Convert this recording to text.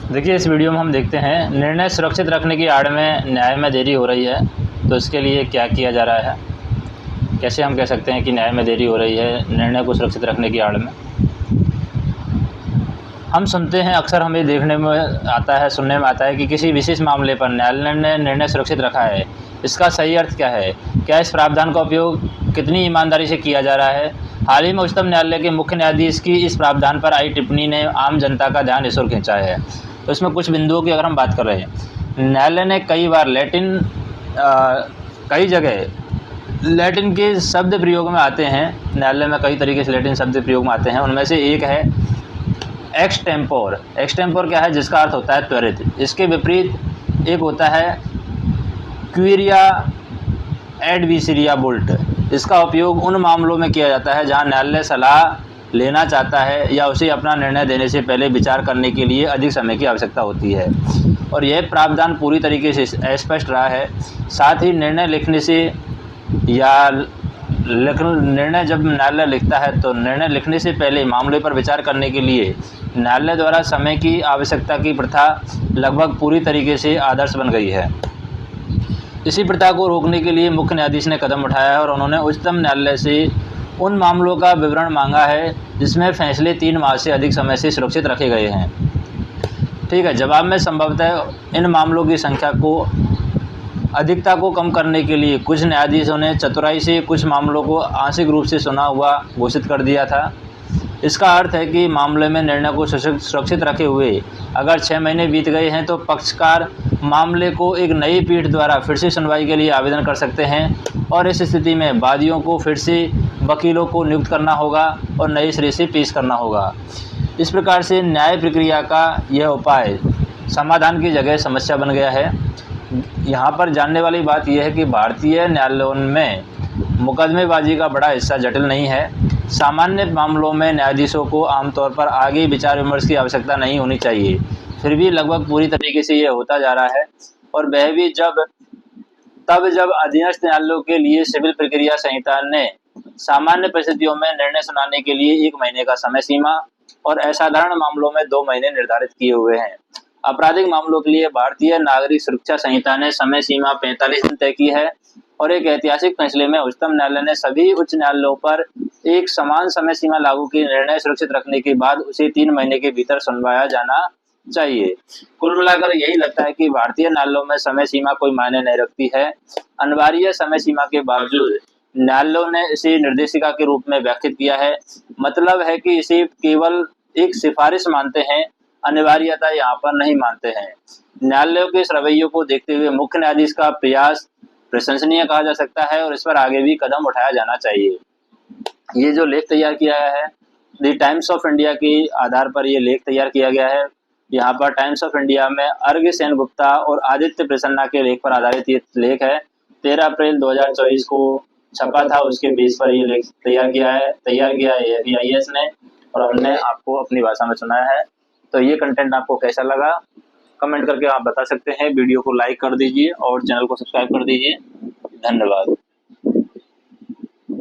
देखिए, इस वीडियो में हम देखते हैं निर्णय सुरक्षित रखने की आड़ में न्याय में देरी हो रही है, तो इसके लिए क्या किया जा रहा है। कैसे हम कह सकते हैं कि न्याय में देरी हो रही है निर्णय को सुरक्षित रखने की आड़ में। हम सुनते हैं, अक्सर हमें देखने में आता है, सुनने में आता है कि किसी विशेष मामले पर न्यायालय ने निर्णय सुरक्षित रखा है। इसका सही अर्थ क्या है? क्या इस प्रावधान का उपयोग कितनी ईमानदारी से किया जा रहा है? हाल ही में उच्चतम न्यायालय के मुख्य न्यायाधीश की इस प्रावधान पर आई टिप्पणी ने आम जनता का ध्यान इस ओर खींचा है। तो इसमें कुछ बिंदुओं की अगर हम बात कर रहे हैं, न्यायालय ने कई बार कई जगह लैटिन के शब्द प्रयोग में आते हैं। न्यायालय में कई तरीके से लैटिन शब्द प्रयोग में आते हैं। उनमें से एक है एक्स टेम्पोर। एक्स टेम्पोर क्या है? जिसका अर्थ होता है त्वरित। इसके विपरीत एक होता है क्विरिया एडविसिरिया बुल्ट। इसका उपयोग उन मामलों में किया जाता है जहां न्यायालय सलाह लेना चाहता है या उसे अपना निर्णय देने से पहले विचार करने के लिए अधिक समय की आवश्यकता होती है, और यह प्रावधान पूरी तरीके से अस्पष्ट रहा है। साथ ही निर्णय लिखने से या निर्णय जब न्यायालय लिखता है तो निर्णय लिखने से पहले मामले पर विचार करने के लिए न्यायालय द्वारा समय की आवश्यकता की प्रथा लगभग पूरी तरीके से आदर्श बन गई है। इसी प्रथा को रोकने के लिए मुख्य न्यायाधीश ने कदम उठाया है और उन्होंने उच्चतम न्यायालय से उन मामलों का विवरण मांगा है जिसमें फैसले 3 माह से अधिक समय से सुरक्षित रखे गए हैं। ठीक है। जवाब में संभवतः इन मामलों की संख्या को अधिकता को कम करने के लिए कुछ न्यायाधीशों ने चतुराई से कुछ मामलों को आंशिक रूप से सुना हुआ घोषित कर दिया था। इसका अर्थ है कि मामले में निर्णय को सुरक्षित रखे हुए अगर 6 महीने बीत गए हैं तो पक्षकार मामले को एक नई पीठ द्वारा फिर से सुनवाई के लिए आवेदन कर सकते हैं, और इस स्थिति में वादियों को फिर से वकीलों को नियुक्त करना होगा और नए सिरे से पेश करना होगा। इस प्रकार से न्याय प्रक्रिया का यह उपाय समाधान की जगह समस्या बन गया है। यहाँ पर जानने वाली बात यह है कि भारतीय न्यायालयों में मुकदमेबाजी का बड़ा हिस्सा जटिल नहीं है। सामान्य मामलों में न्यायाधीशों को आमतौर पर आगे विचार विमर्श की आवश्यकता नहीं होनी चाहिए, फिर भी लगभग पूरी तरीके से यह होता जा रहा है, और वह भी जब अधीनस्थ न्यायालयों के लिए सिविल प्रक्रिया संहिता ने सामान्य परिस्थितियों में निर्णय सुनाने के लिए 1 महीने का समय सीमा और असाधारण मामलों में 2 महीने निर्धारित किए हुए हैं। आपराधिक मामलों के लिए भारतीय नागरिक सुरक्षा संहिता ने समय सीमा 45 दिन तय की है, और एक ऐतिहासिक फैसले में उच्चतम न्यायालय ने सभी उच्च न्यायालयों पर एक समान समय सीमा लागू की। निर्णय सुरक्षित रखने के बाद उसे 3 महीने के भीतर सुनवाया जाना चाहिए। कुल मिलाकर यही लगता है कि भारतीय न्यायालयों में समय सीमा कोई मायने नहीं रखती है। अनिवार्य समय सीमा के बावजूद न्यायालयों ने इसे निर्देशिका के रूप में व्याख्यात किया है। मतलब है कि इसे केवल एक सिफारिश मानते हैं, अनिवार्यता यहाँ पर नहीं मानते हैं। न्यायालयों के इस रवैये को देखते हुए मुख्य न्यायाधीश का प्रयास प्रशंसनीय कहा जा सकता है, और इस पर आगे भी कदम उठाया जाना चाहिए। ये जो लेख तैयार किया गया है, द टाइम्स ऑफ इंडिया के आधार पर ये लेख तैयार किया गया है। यहाँ पर टाइम्स ऑफ इंडिया में अर्घ्य सेन गुप्ता और आदित्य प्रसन्ना के लेख पर आधारित ये लेख है। 13 अप्रैल 2024 को छपा था, उसके बेस पर ये लेख तैयार किया है AFIS ने, और हमने आपको अपनी भाषा में सुनाया है। तो ये कंटेंट आपको कैसा लगा कमेंट करके आप बता सकते हैं। वीडियो को लाइक कर दीजिए और चैनल को सब्सक्राइब कर दीजिए। धन्यवाद।